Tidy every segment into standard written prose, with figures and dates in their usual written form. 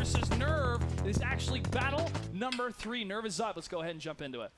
versus Nerve. It is actually battle number 3. Nerve is up. Let's go ahead and jump into it.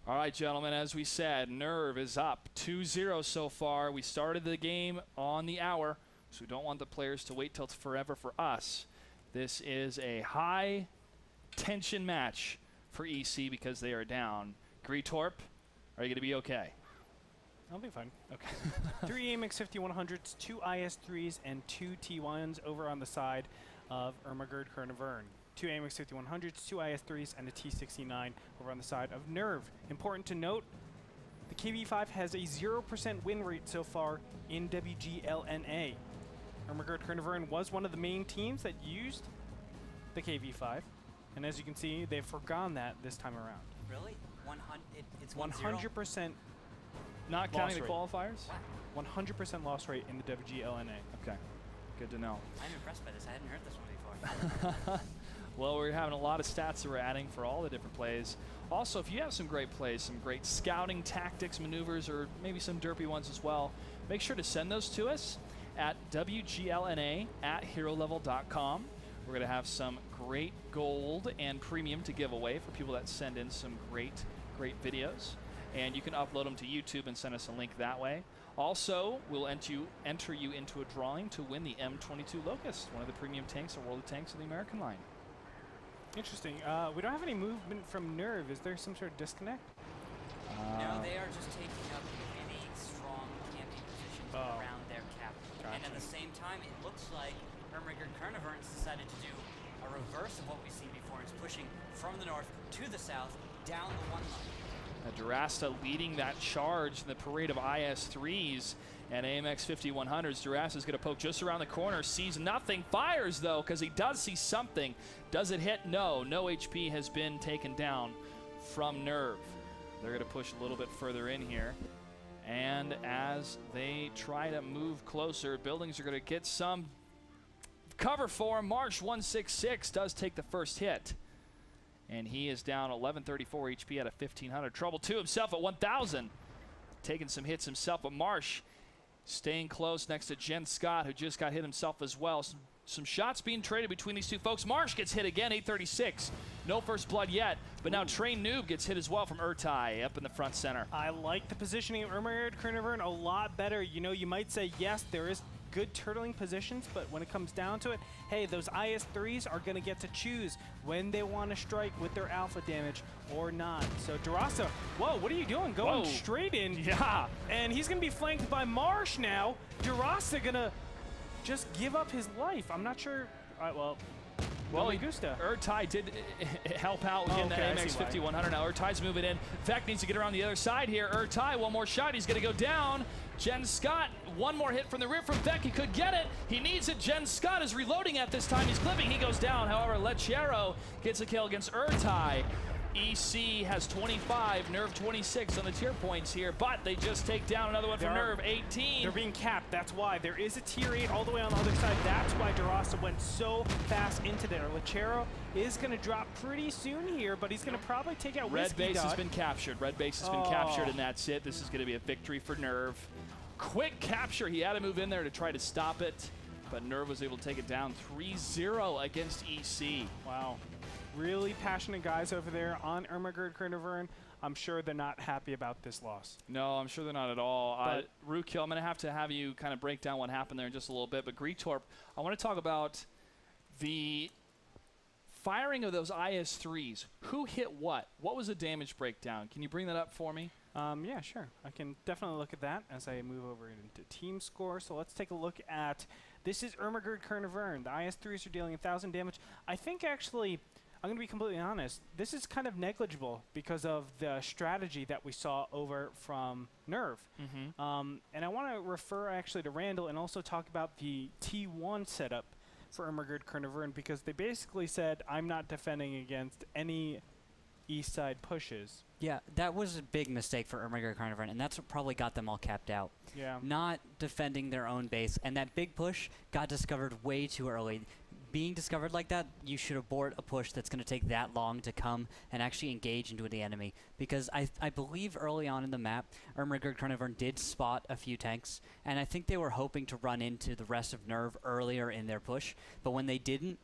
All right, gentlemen, as we said, Nerve is up 2-0 so far. We started the game on the hour, so we don't want the players to wait till it's forever for us. This is a high-tension match for EC because they are down. Greetorp, are you going to be okay? I'll be fine. Okay. 3 AMX 5100s, 2 IS3s, and 2 T1s over on the side of Ehrmahgerd Caernervern. 2 AMX 5100s, 2 IS3s, and a T69 over on the side of Nerve. Important to note, the KV5 has a 0% win rate so far in WGLNA. Ehrmahgerd Caernervern was one of the main teams that used the KV5, and as you can see, they've forgone that this time around. Really? It's 100%. Not counting the qualifiers? 100% loss rate in the WGLNA. Okay, good to know. I'm impressed by this. I hadn't heard this one before. Well, we're having a lot of stats that we're adding for all the different plays. Also, if you have some great plays, some great scouting tactics, maneuvers, or maybe some derpy ones as well, make sure to send those to us at WGLNA@herolevel.com. We're going to have some great gold and premium to give away for people that send in some great videos. And you can upload them to YouTube and send us a link that way. Also, we'll enter you into a drawing to win the M22 Locust, one of the premium tanks or World of Tanks of the American line. Interesting. We don't have any movement from Nerve. Is there some sort of disconnect? No, they are just taking up any strong camping positions around their cap. Gotcha. And at the same time, it looks like Ehrmahgerd Caernervern's decided to do a reverse of what we've seen before. It's pushing from the north to the south, down the one line. Durasta leading that charge in the parade of IS-3s and AMX 5100s. Durasta's going to poke just around the corner, sees nothing, fires though, because he does see something. Does it hit? No. No HP has been taken down from Nerve. They're going to push a little bit further in here. And as they try to move closer, buildings are going to get some cover for him. Marsh 166 does take the first hit. And he is down 1134 HP at a 1500. Trouble to himself at 1000. Taking some hits himself, but Marsh staying close next to Jen Scott, who just got hit himself as well. Some shots being traded between these two folks. Marsh gets hit again, 836. No first blood yet, but now Train Noob gets hit as well from Urtai up in the front center. I like the positioning of Ehrmahgerd Caernervern a lot better. You know, you might say, yes, there is good turtling positions, but when it comes down to it, hey, those IS-3s are going to get to choose when they want to strike with their alpha damage or not. So Durasa, whoa, what are you doing? Going straight in. Yeah. And he's going to be flanked by Marsh now. Durasa going to just give up his life. I'm not sure. Well, Urtai did help out getting that AMX 5100. Now Urtai's moving in. In fact, needs to get around the other side here. Urtai, one more shot. He's going to go down. Jen Scott, one more hit from the rear from Beck. He could get it. He needs it. Jen Scott is reloading at this time. He's clipping. He goes down. However, Lechero gets a kill against Urtai. EC has 25, Nerve 26 on the tier points here, but they just take down another one from Nerve, 18. They're being capped. That's why. There is a tier 8 all the way on the other side. That's why Durasa went so fast into there. Lechero is going to drop pretty soon here, but he's going to probably take out Red base has been captured. Red base has been captured, and that's it. This is going to be a victory for Nerve. Quick capture. He had to move in there to try to stop it, but Nerve was able to take it down 3-0 against EC. Wow. Really passionate guys over there on Ehrmahgerd Caernervern. I'm sure they're not happy about this loss. No, I'm sure they're not at all. Rukil, I'm going to have you kind of break down what happened there in just a little bit. But Greetorp, I want to talk about the firing of those IS-3s. Who hit what? What was the damage breakdown? Can you bring that up for me? Yeah, sure. I can definitely look at that as I move over into team score. So let's take a look at, this is Ehrmahgerd Caernervern. The IS-3s are dealing 1,000 damage. I think actually, I'm going to be completely honest, this is kind of negligible because of the strategy that we saw over from Nerve. And I want to refer actually to Randall and also talk about the T1 setup for Ehrmahgerd Caernervern, because they basically said, I'm not defending against any east side pushes. Yeah, that was a big mistake for Ehrmahgerd Caernervern, and that's what probably got them all capped out. Yeah. Not defending their own base, and that big push got discovered way too early. Being discovered like that, you should abort a push that's going to take that long to come and actually engage into the enemy. Because I believe early on in the map, Ehrmahgerd Caernervern did spot a few tanks, and I think they were hoping to run into the rest of Nerv earlier in their push, but when they didn't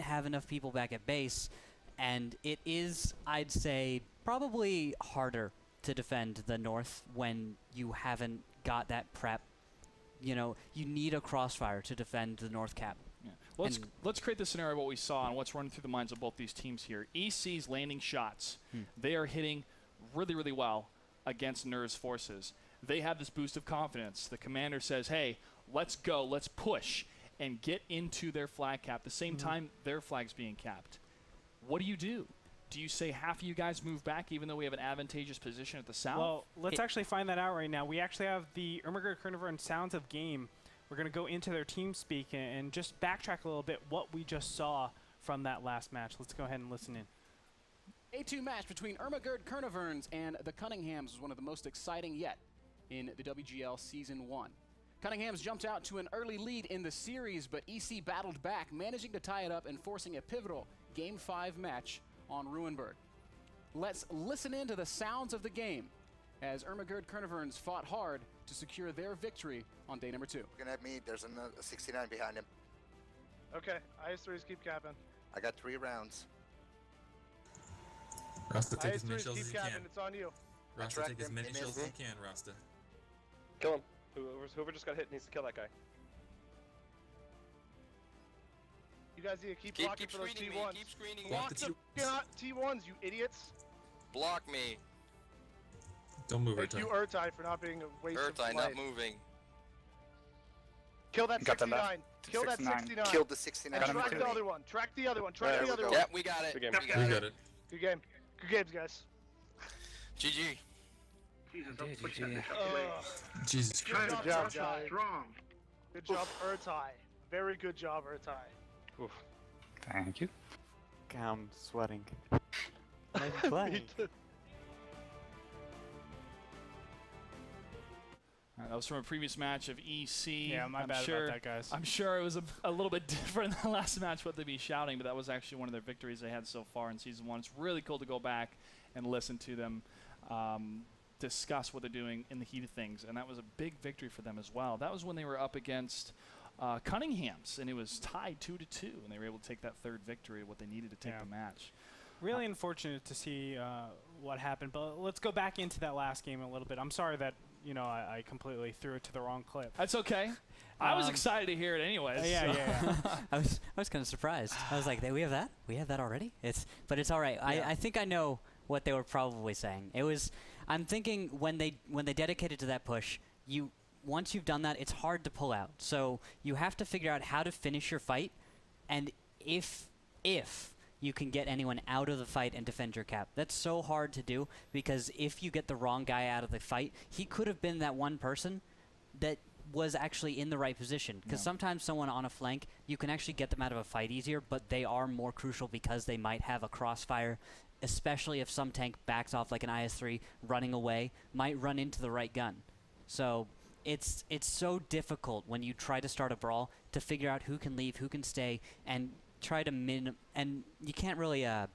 have enough people back at base, and it is, I'd say, probably harder to defend the north when you haven't got that prep. You know, you need a crossfire to defend the north cap. Yeah. Let's create the scenario of what we saw and what's running through the minds of both these teams here. EC's landing shots. They are hitting really, really well against Nerv's forces. They have this boost of confidence. The commander says, hey, let's go, let's push, and get into their flag cap. At the same time, their flag's being capped. What do you do? Do you say half of you guys move back even though we have an advantageous position at the south? Well, let's actually find that out right now. We actually have the Ehrmahgerd Caernervern Sounds of Game. We're going to go into their team speak and just backtrack a little bit what we just saw from that last match. Let's go ahead and listen in. A2 match between Ehrmahgerd Caernerverns and the Cunninghams was one of the most exciting yet in the WGL Season 1. Cunninghams jumped out to an early lead in the series, but EC battled back, managing to tie it up and forcing a pivotal Game 5 match on Ruinberg. Let's listen in to the sounds of the game as Ehrmahgerd Caernerverns fought hard to secure their victory on day number 2. Looking at me, there's a 69 behind him. Okay, IS-3s keep capping. I got 3 rounds. Rasta, take as many IS-3s shells keep as you capping, can. it's on you. Rasta, take as many shells as you can, Rasta. Kill him. Whoever just got hit needs to kill that guy. You guys need to keep blocking for those T1s. Keep screening Block the T1s, you idiots. Block me. Don't move, Thank you, Urtai, for not being a waste of life. not moving. Kill that 69. Kill that 69. Killed the 69. And track the other one. Track the other one. Track the other one. Yep, we got it. We got it. Good game. Good games, guys. GG. Jesus Christ. Good job, Urtai. Good job, Urtai. Very good job, Urtai. Thank you. I'm sweating. Nice play. That was from a previous match of EC. Yeah, my bad about that, guys. I'm sure it was a little bit different than the last match, what they'd be shouting, but that was actually one of their victories they had so far in Season 1. It's really cool to go back and listen to them discuss what they're doing in the heat of things, and that was a big victory for them as well. That was when they were up against Cunninghams, and it was tied 2-2, and they were able to take that third victory, what they needed to take the match. Really unfortunate to see what happened, but let's go back into that last game a little bit. I'm sorry that I completely threw it to the wrong clip. That's okay. I was excited to hear it anyways. Yeah. I was kind of surprised. I was like, we have that? We have that already? But it's all right. Yeah. I think I know what they were probably saying. I'm thinking when they dedicated to that push, once you've done that, it's hard to pull out. So you have to figure out how to finish your fight, and if you can get anyone out of the fight and defend your cap. That's so hard to do, because if you get the wrong guy out of the fight, he could have been that one person that was actually in the right position. Because sometimes someone on a flank, you can actually get them out of a fight easier, but they are more crucial because they might have a crossfire, especially if some tank backs off like an IS-3 running away, might run into the right gun. So it's so difficult when you try to start a brawl to figure out who can leave, who can stay, and try to and you can't really I'm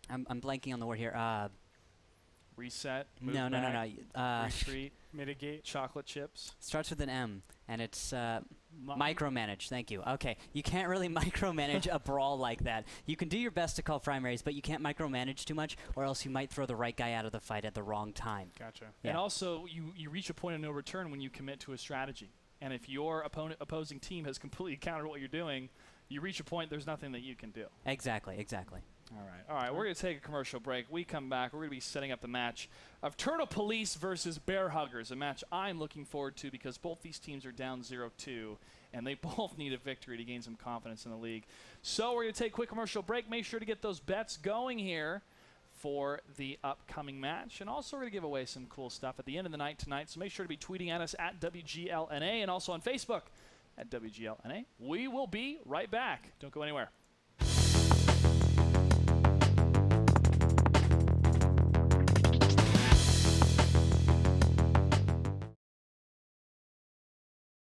blanking on the word here. Reset. No. Retreat. Mitigate. Chocolate chips. Starts with an M, and it's micromanage. Thank you. Okay, you can't really micromanage a brawl like that. You can do your best to call primaries, but you can't micromanage too much, or else you might throw the right guy out of the fight at the wrong time. Gotcha. Yeah. And also, you reach a point of no return when you commit to a strategy. And if your opposing team has completely countered what you're doing, you reach a point, there's nothing that you can do. Exactly. All right, we're going to take a commercial break. We come back, we're going to be setting up the match of Turtle Police versus Bear Huggers, a match I'm looking forward to because both these teams are down 0-2, and they both need a victory to gain some confidence in the league. So we're going to take a quick commercial break. Make sure to get those bets going here for the upcoming match. And also we're going to give away some cool stuff at the end of the night tonight, so make sure to be tweeting at us at WGLNA and also on Facebook at WGLNA. We will be right back. Don't go anywhere.